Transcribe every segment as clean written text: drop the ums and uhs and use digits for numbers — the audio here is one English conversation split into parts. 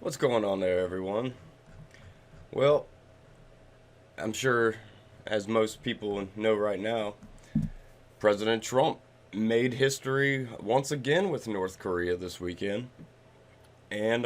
What's going on there, everyone? Well, I'm sure, as most people know right now, President Trump made history once again with North Korea this weekend and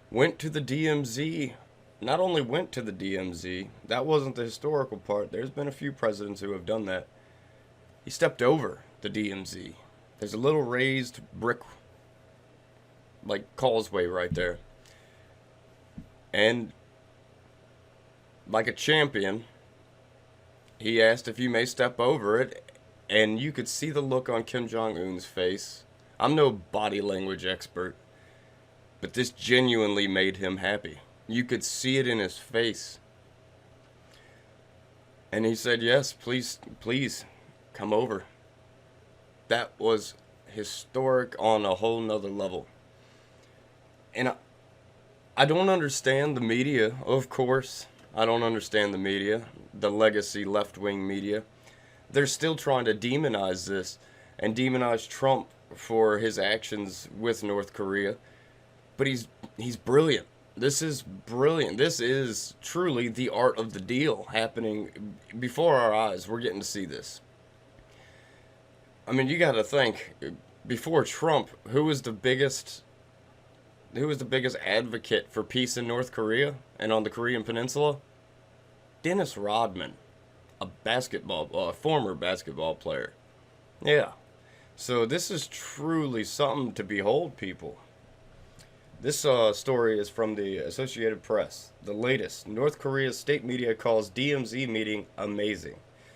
went to the DMZ. Not only went to the DMZ, that wasn't the historical part. There's been a few presidents who have done that. He stepped over the DMZ. There's a little raised brick, like, causeway right there. And like a champion, he asked if you may step over it, and you could see the look on Kim Jong-un's face. I'm no body language expert, but this genuinely made him happy. You could see it in his face. And he said, yes, please, please, come over. That was historic on a whole nother level. And I don't understand the media, of course. I don't understand the media, the legacy left-wing media. They're still trying to demonize this and demonize Trump for his actions with North Korea. But he's brilliant. This is brilliant. This is truly the art of the deal happening before our eyes. We're getting to see this. I mean, you got to think, before Trump, who was the biggest advocate for peace in North Korea and on the Korean Peninsula? Dennis Rodman, a former basketball player. Yeah. So this is truly something to behold, people. This story is from the Associated Press. The latest, North Korea's state media calls DMZ meeting amazing.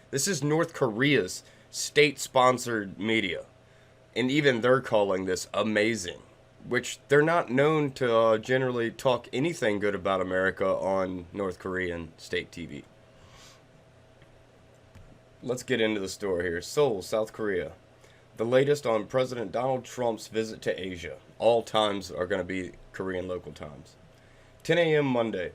This is North Korea's state-sponsored media. And even they're calling this amazing. Which they're not known to generally talk anything good about America on North Korean state TV. Let's get into the story here. Seoul, South Korea. The latest on President Donald Trump's visit to Asia. All times are going to be Korean local times. 10 a.m. Monday.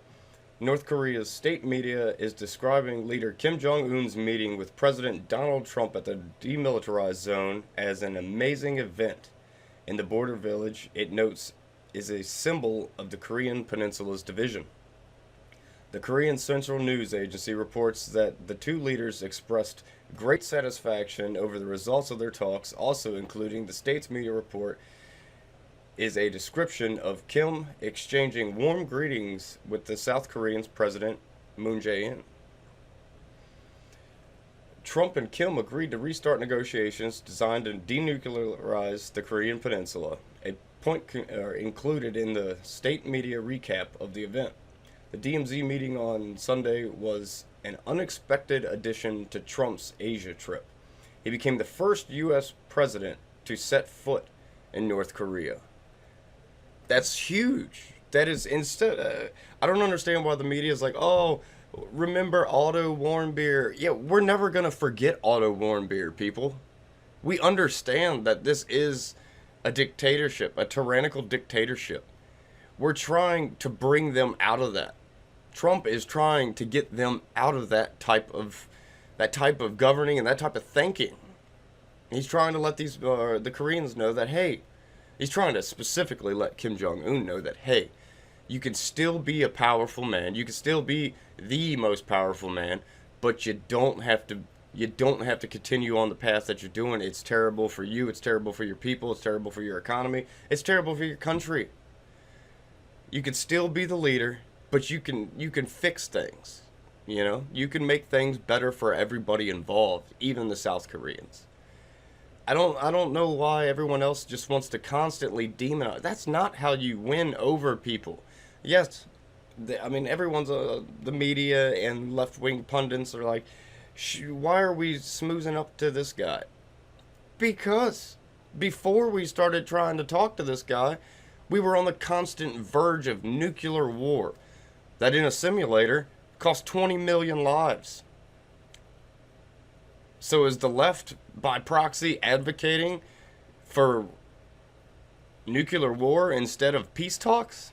North Korea's state media is describing leader Kim Jong-un's meeting with President Donald Trump at the demilitarized zone as an amazing event. In the border village, it notes, is a symbol of the Korean Peninsula's division. The Korean Central News Agency reports that the two leaders expressed great satisfaction over the results of their talks, also including the state's media report is a description of Kim exchanging warm greetings with the South Korean President Moon Jae-in. Trump and Kim agreed to restart negotiations designed to denuclearize the Korean Peninsula, a point included in the state media recap of the event. The DMZ meeting on Sunday was an unexpected addition to Trump's Asia trip. He became the first U.S. president to set foot in North Korea. That's huge. That is I don't understand why the media is like, oh, remember Otto Warmbier? Yeah, we're never going to forget Otto Warmbier, people. We understand that this is a dictatorship, a tyrannical dictatorship. We're trying to bring them out of that. Trump is trying to get them out of that type of governing and that type of thinking. He's trying to let the Koreans know that, hey, he's trying to specifically let Kim Jong-un know that, hey, you can still be a powerful man. You can still be the most powerful man, but you don't have to continue on the path that you're doing. It's terrible for you. It's terrible for your people. It's terrible for your economy. It's terrible for your country. You can still be the leader, but you can fix things. You know, you can make things better for everybody involved, even the South Koreans. I don't know why everyone else just wants to constantly demonize. That's not how you win over people. Yes, everyone's the media and left-wing pundits are like, why are we smoozing up to this guy? Because before we started trying to talk to this guy, we were on the constant verge of nuclear war that in a simulator cost 20 million lives. So is the left, by proxy, advocating for nuclear war instead of peace talks?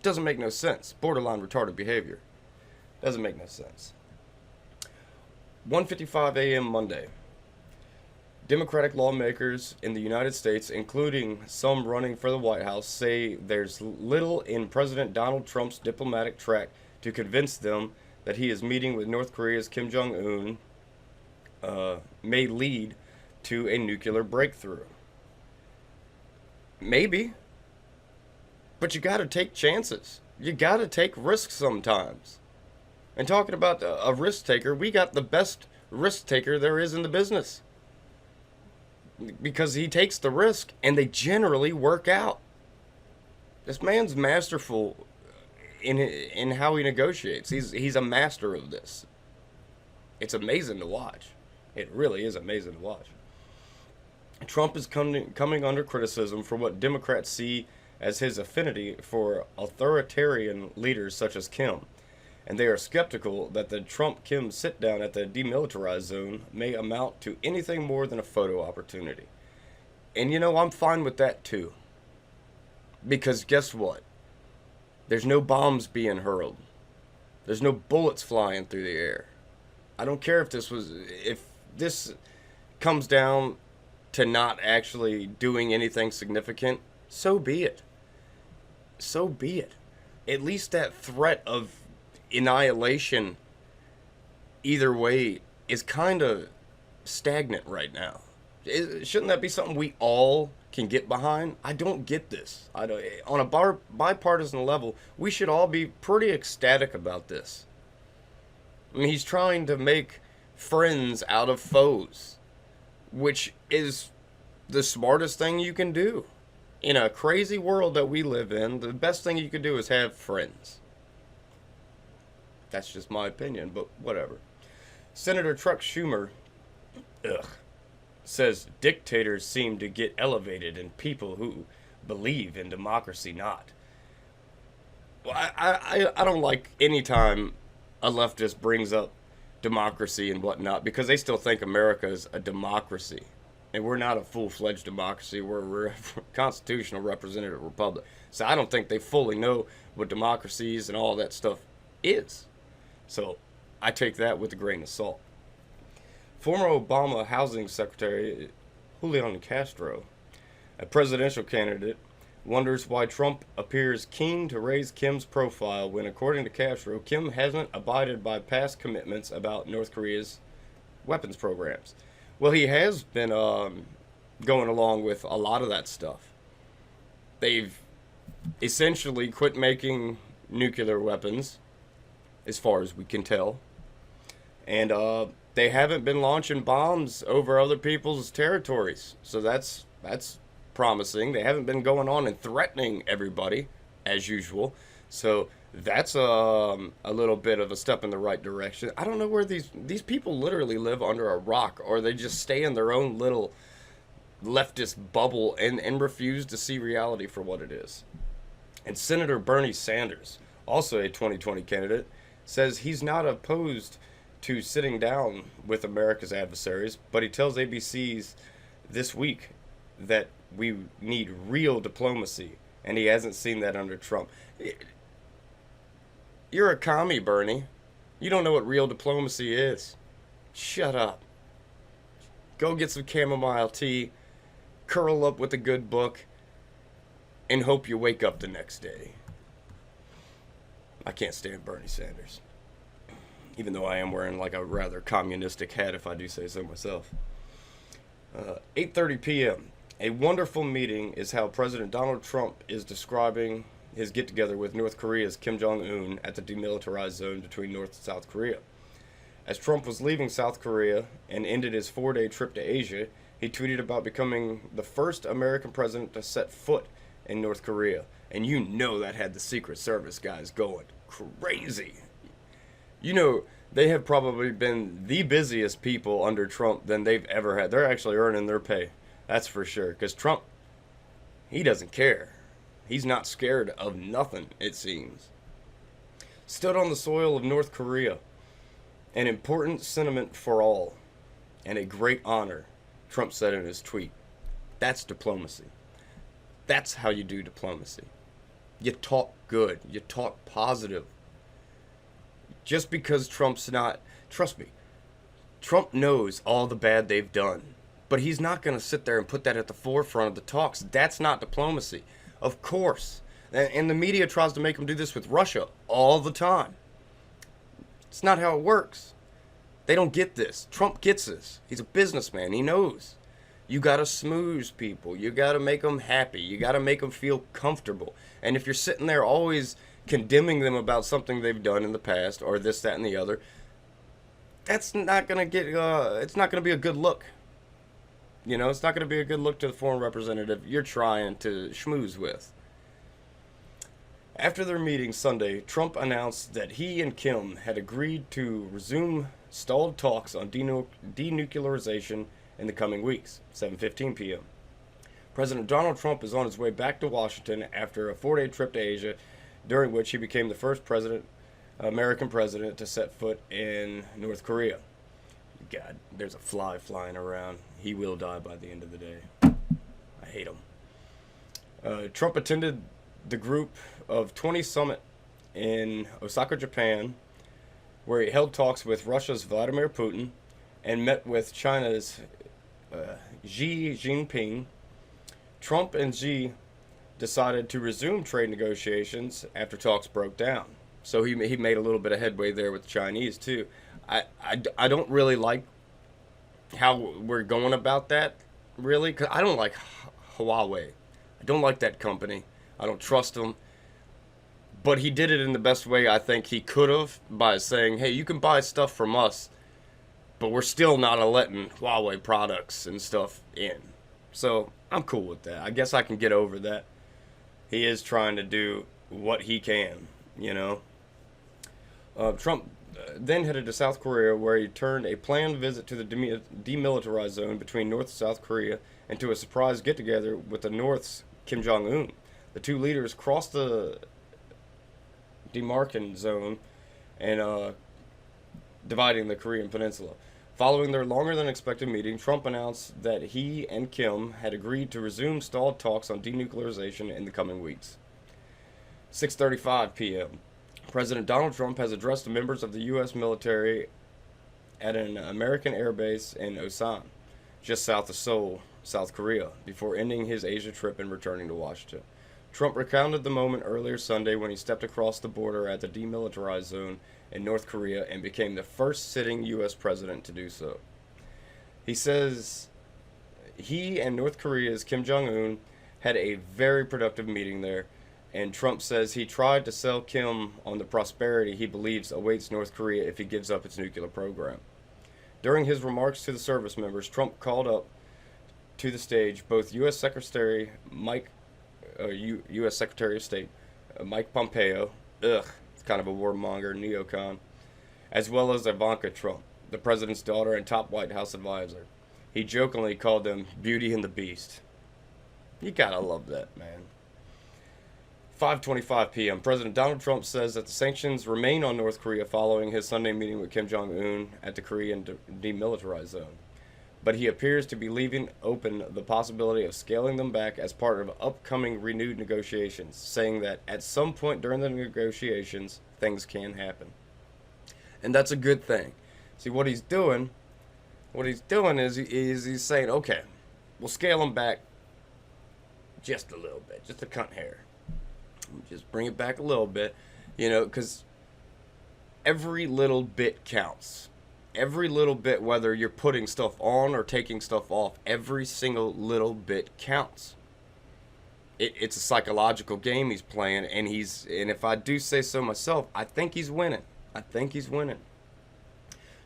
Doesn't make no sense. Borderline retarded behavior. Doesn't make no sense. 1:55 a.m. Monday. Democratic lawmakers in the United States, including some running for the White House, say there's little in President Donald Trump's diplomatic track to convince them that he is meeting with North Korea's Kim Jong-un may lead to a nuclear breakthrough. Maybe. But you got to take chances. You got to take risks sometimes. And talking about a risk taker, we got the best risk taker there is in the business. Because he takes the risk and they generally work out. This man's masterful in how he negotiates. He's a master of this. It's amazing to watch. It really is amazing to watch. Trump is coming under criticism for what Democrats see as his affinity for authoritarian leaders such as Kim, and they are skeptical that the Trump-Kim sit-down at the demilitarized zone may amount to anything more than a photo opportunity. And you know, I'm fine with that too. Because guess what? There's no bombs being hurled. There's no bullets flying through the air. I don't care if this comes down to not actually doing anything significant, so be it. So be it. At least that threat of annihilation either way is kind of stagnant right now. Shouldn't that be something we all can get behind? I don't get this. On a bipartisan level, we should all be pretty ecstatic about this. I mean, he's trying to make friends out of foes, which is the smartest thing you can do. In a crazy world that we live in, the best thing you can do is have friends. That's just my opinion, but whatever. Senator Chuck Schumer says dictators seem to get elevated and people who believe in democracy not. Well, I don't like any time a leftist brings up democracy and whatnot, because they still think America is a democracy. And we're not a full-fledged democracy. We're a constitutional representative republic. So I don't think they fully know what democracies and all that stuff is. So I take that with a grain of salt. Former Obama Housing Secretary Julian Castro, a presidential candidate, wonders why Trump appears keen to raise Kim's profile when, according to Castro, Kim hasn't abided by past commitments about North Korea's weapons programs. Well, he has been going along with a lot of that stuff. They've essentially quit making nuclear weapons, as far as we can tell. And they haven't been launching bombs over other people's territories. So that's promising. They haven't been going on and threatening everybody, as usual. So that's a little bit of a step in the right direction. I don't know where these people literally live under a rock, or they just stay in their own little leftist bubble and refuse to see reality for what it is. And Senator Bernie Sanders, also a 2020 candidate, says he's not opposed to sitting down with America's adversaries, but he tells ABC's This Week that we need real diplomacy, and he hasn't seen that under Trump. You're a commie, Bernie. You don't know what real diplomacy is. Shut up. Go get some chamomile tea, curl up with a good book, and hope you wake up the next day. I can't stand Bernie Sanders. Even though I am wearing like a rather communistic hat, if I do say so myself. 8:30 p.m. A wonderful meeting is how President Donald Trump is describing his get-together with North Korea's Kim Jong-un at the demilitarized zone between North and South Korea. As Trump was leaving South Korea and ended his 4-day trip to Asia, he tweeted about becoming the first American president to set foot in North Korea. And you know that had the Secret Service guys going crazy. You know, they have probably been the busiest people under Trump than they've ever had. They're actually earning their pay. That's for sure. Because Trump, he doesn't care. He's not scared of nothing, it seems. Stood on the soil of North Korea. An important sentiment for all. And a great honor, Trump said in his tweet. That's diplomacy. That's how you do diplomacy. You talk good. You talk positive. Just because Trump's not... Trust me. Trump knows all the bad they've done. But he's not going to sit there and put that at the forefront of the talks. That's not diplomacy. Of course. And the media tries to make him do this with Russia all the time. It's not how it works. They don't get this. Trump gets this. He's a businessman. He knows. You got to smooze people. You got to make them happy. You got to make them feel comfortable. And if you're sitting there always condemning them about something they've done in the past or this, that, and the other, that's not going to get, it's not going to be a good look. You know, it's not going to be a good look to the foreign representative you're trying to schmooze with. After their meeting Sunday, Trump announced that he and Kim had agreed to resume stalled talks on denuclearization in the coming weeks, 7:15 p.m. President Donald Trump is on his way back to Washington after a 4-day trip to Asia, during which he became the first American president to set foot in North Korea. God, there's a fly flying around. He will die by the end of the day. I hate him. Trump attended the Group of 20 summit in Osaka, Japan, where he held talks with Russia's Vladimir Putin and met with China's Xi Jinping. Trump and Xi decided to resume trade negotiations after talks broke down. So he made a little bit of headway there with the Chinese, too. I don't really like how we're going about that, really, because I don't like Huawei. I don't like that company. I don't trust them. But he did it in the best way I think he could have by saying, hey, you can buy stuff from us, but we're still not letting Huawei products and stuff in. So I'm cool with that. I guess I can get over that. He is trying to do what he can, you know. Trump then headed to South Korea, where he turned a planned visit to the demilitarized zone between North and South Korea and to a surprise get-together with the North's Kim Jong-un. The two leaders crossed the demarcation zone and dividing the Korean peninsula. Following their longer-than-expected meeting, Trump announced that he and Kim had agreed to resume stalled talks on denuclearization in the coming weeks. 6:35 p.m. President Donald Trump has addressed the members of the U.S. military at an American air base in Osan, just south of Seoul, South Korea, before ending his Asia trip and returning to Washington. Trump recounted the moment earlier Sunday when he stepped across the border at the demilitarized zone in North Korea and became the first sitting U.S. president to do so. He says he and North Korea's Kim Jong-un had a very productive meeting there, and Trump says he tried to sell Kim on the prosperity he believes awaits North Korea if he gives up its nuclear program. During his remarks to the service members, Trump called up to the stage both U.S. Secretary of State Mike Pompeo, it's kind of a warmonger, neocon, as well as Ivanka Trump, the president's daughter and top White House advisor. He jokingly called them Beauty and the Beast. You gotta love that, man. 5:25 p.m. President Donald Trump says that the sanctions remain on North Korea following his Sunday meeting with Kim Jong-un at the Korean demilitarized zone. But he appears to be leaving open the possibility of scaling them back as part of upcoming renewed negotiations, saying that at some point during the negotiations, things can happen. And that's a good thing. See, what he's doing is he's saying, okay, we'll scale them back just a little bit, just a cunt hair. Just bring it back a little bit, you know, because every little bit counts. Every little bit, whether you're putting stuff on or taking stuff off, every single little bit counts. It's a psychological game he's playing, and if I do say so myself, I think he's winning.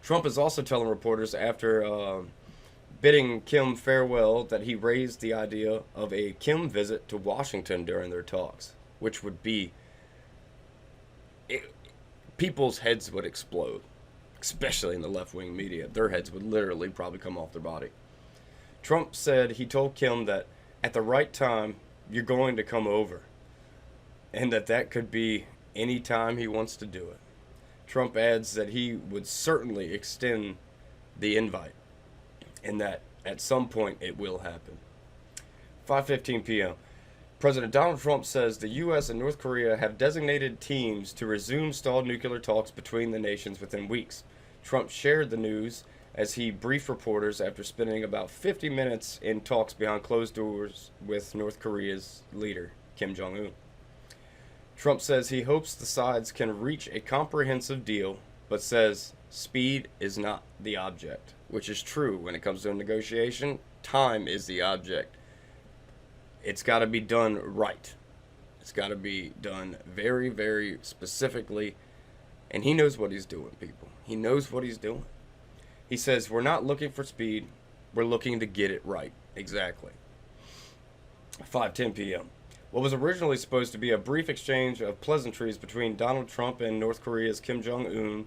Trump is also telling reporters after bidding Kim farewell that he raised the idea of a Kim visit to Washington during their talks, which would be... people's heads would explode. Especially in the left-wing media. Their heads would literally probably come off their body. Trump said he told Kim that at the right time, you're going to come over. And that could be any time he wants to do it. Trump adds that he would certainly extend the invite. And that at some point it will happen. 5:15 p.m. President Donald Trump says the U.S. and North Korea have designated teams to resume stalled nuclear talks between the nations within weeks. Trump shared the news as he briefed reporters after spending about 50 minutes in talks behind closed doors with North Korea's leader, Kim Jong-un. Trump says he hopes the sides can reach a comprehensive deal, but says speed is not the object, which is true when it comes to a negotiation. Time is the object. It's got to be done right. It's got to be done very, very specifically, and he knows what he's doing, people. He knows what he's doing. He says, we're not looking for speed, we're looking to get it right. Exactly. 5:10 p.m. What was originally supposed to be a brief exchange of pleasantries between Donald Trump and North Korea's Kim Jong-un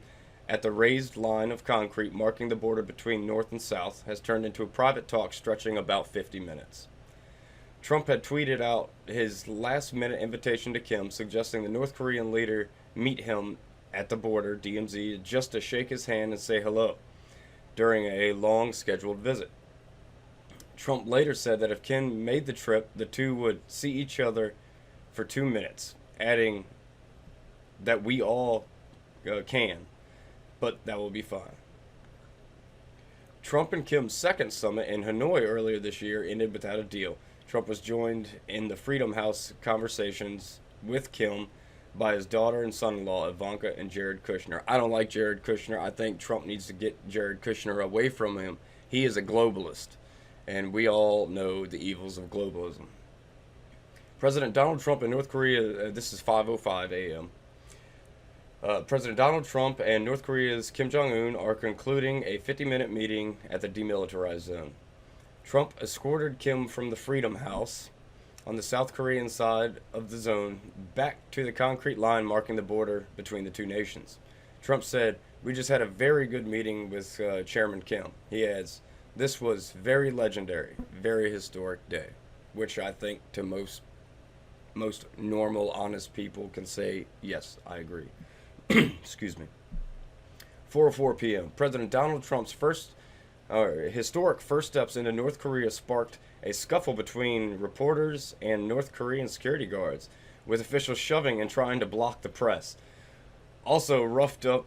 at the raised line of concrete marking the border between North and South has turned into a private talk stretching about 50 minutes. Trump had tweeted out his last-minute invitation to Kim, suggesting the North Korean leader meet him at the border, DMZ, just to shake his hand and say hello during a long scheduled visit. Trump later said that if Kim made the trip, the two would see each other for 2 minutes, adding that we all can, but that will be fine. Trump and Kim's second summit in Hanoi earlier this year ended without a deal. Trump was joined in the Freedom House conversations with Kim by his daughter and son-in-law, Ivanka and Jared Kushner. I don't like Jared Kushner. I think Trump needs to get Jared Kushner away from him. He is a globalist, and we all know the evils of globalism. President Donald Trump in North Korea, this is 5:05 a.m. President Donald Trump and North Korea's Kim Jong-un are concluding a 50-minute meeting at the demilitarized zone. Trump escorted Kim from the Freedom House on the South Korean side of the zone back to the concrete line marking the border between the two nations. Trump said, "We just had a very good meeting with Chairman Kim." He adds, "This was very legendary, very historic day," which I think to most normal, honest people can say, yes, I agree. Excuse me. 4:04 p.m. President Donald Trump's historic first steps into North Korea sparked a scuffle between reporters and North Korean security guards, with officials shoving and trying to block the press. Also roughed up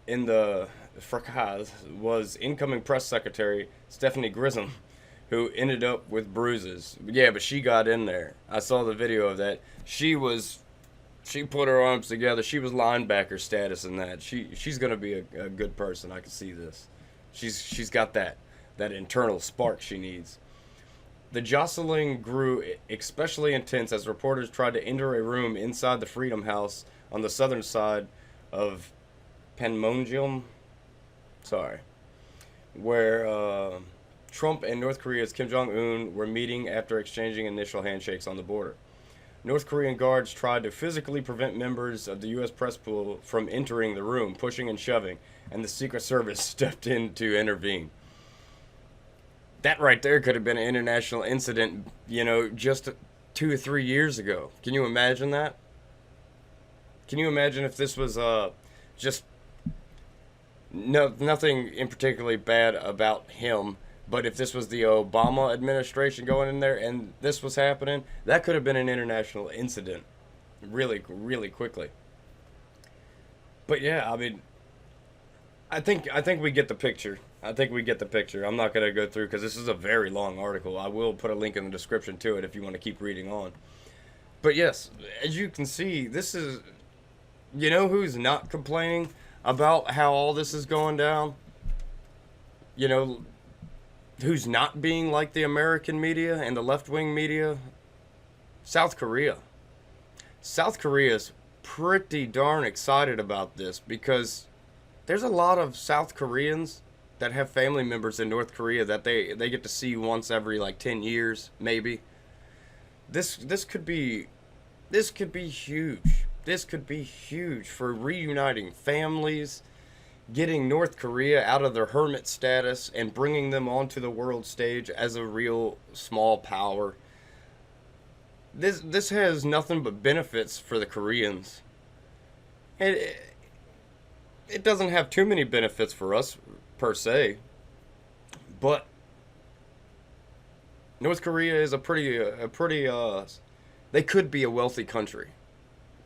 in the fracas was incoming press secretary Stephanie Grissom, who ended up with bruises. Yeah, but she got in there. I saw the video of that. She put her arms together. She was linebacker status in that. She's gonna be a good person. I can see this. She's got that internal spark she needs. The jostling grew especially intense as reporters tried to enter a room inside the Freedom House on the southern side of Panmunjom, where Trump and North Korea's Kim Jong-un were meeting after exchanging initial handshakes on the border. North Korean guards tried to physically prevent members of the U.S. press pool from entering the room, pushing and shoving, and the Secret Service stepped in to intervene. That right there could have been an international incident, just 2 or 3 years ago. Can you imagine that? Can you imagine if this was just nothing in particularly bad about him, but if this was the Obama administration going in there and this was happening, that could have been an international incident really, really quickly. But yeah, I mean, I think we get the picture. I'm not going to go through because this is a very long article. I will put a link in the description to it if you want to keep reading on. But yes, as you can see, this is, who's not complaining about how all this is going down? Who's not being like the American media and the left-wing media? South Korea. South Korea's pretty darn excited about this because there's a lot of South Koreans that have family members in North Korea that they get to see once every 10 years, maybe. This could be huge. This could be huge for reuniting families, getting North Korea out of their hermit status and bringing them onto the world stage as a real small power. This has nothing but benefits for the Koreans. It doesn't have too many benefits for us per se, but North Korea is a pretty they could be a wealthy country.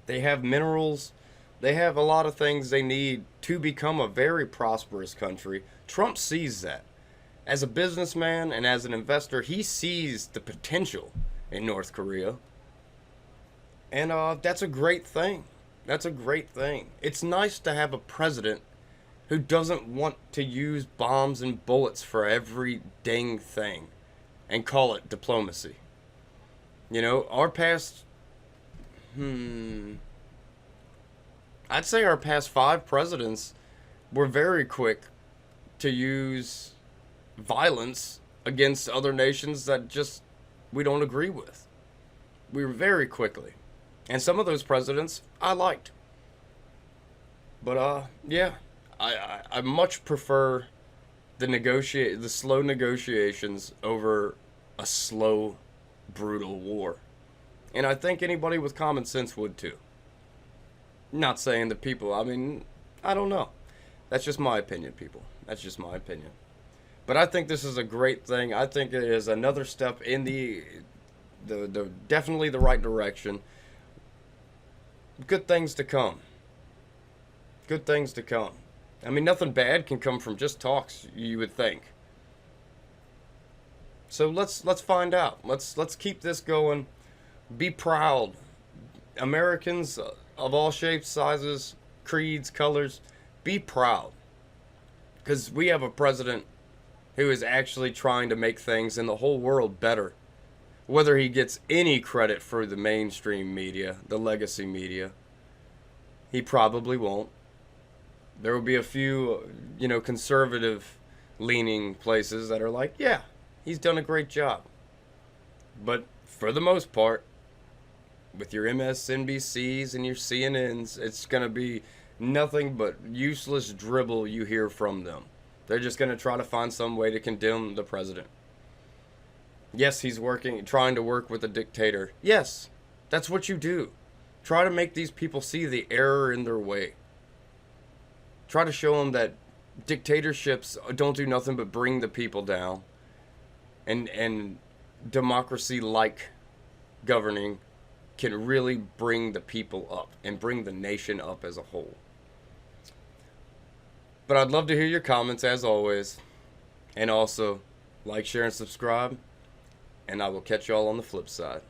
They have minerals, They have a lot of things they need to become a very prosperous country. Trump sees that. As a businessman and as an investor, he sees the potential in North Korea. And that's a great thing. That's a great thing. It's nice to have a president who doesn't want to use bombs and bullets for every dang thing and call it diplomacy. You know, our past, I'd say our past 5 presidents were very quick to use violence against other nations that just we don't agree with. We were very quickly. And some of those presidents I liked. But yeah, I much prefer the slow negotiations over a slow, brutal war. And I think anybody with common sense would too. Not saying the people, I mean, I don't know. That's just my opinion, people. That's just my opinion. But I think this is a great thing. I think it is another step in the definitely the right direction. Good things to come. Good things to come. I mean, nothing bad can come from just talks, you would think. So let's find out. Let's keep this going. Be proud. Americans of all shapes, sizes, creeds, colors, be proud. Because we have a president who is actually trying to make things in the whole world better. Whether he gets any credit for the mainstream media, the legacy media, he probably won't. There will be a few, conservative leaning places that are like, yeah, he's done a great job. But for the most part, with your MSNBCs and your CNNs, it's going to be nothing but useless dribble you hear from them. They're just going to try to find some way to condemn the president. Yes, he's trying to work with a dictator. Yes, that's what you do. Try to make these people see the error in their way. Try to show them that dictatorships don't do nothing but bring the people down. And democracy-like governing can really bring the people up and bring the nation up as a whole. But I'd love to hear your comments as always. And also, like, share, and subscribe. And I will catch y'all on the flip side.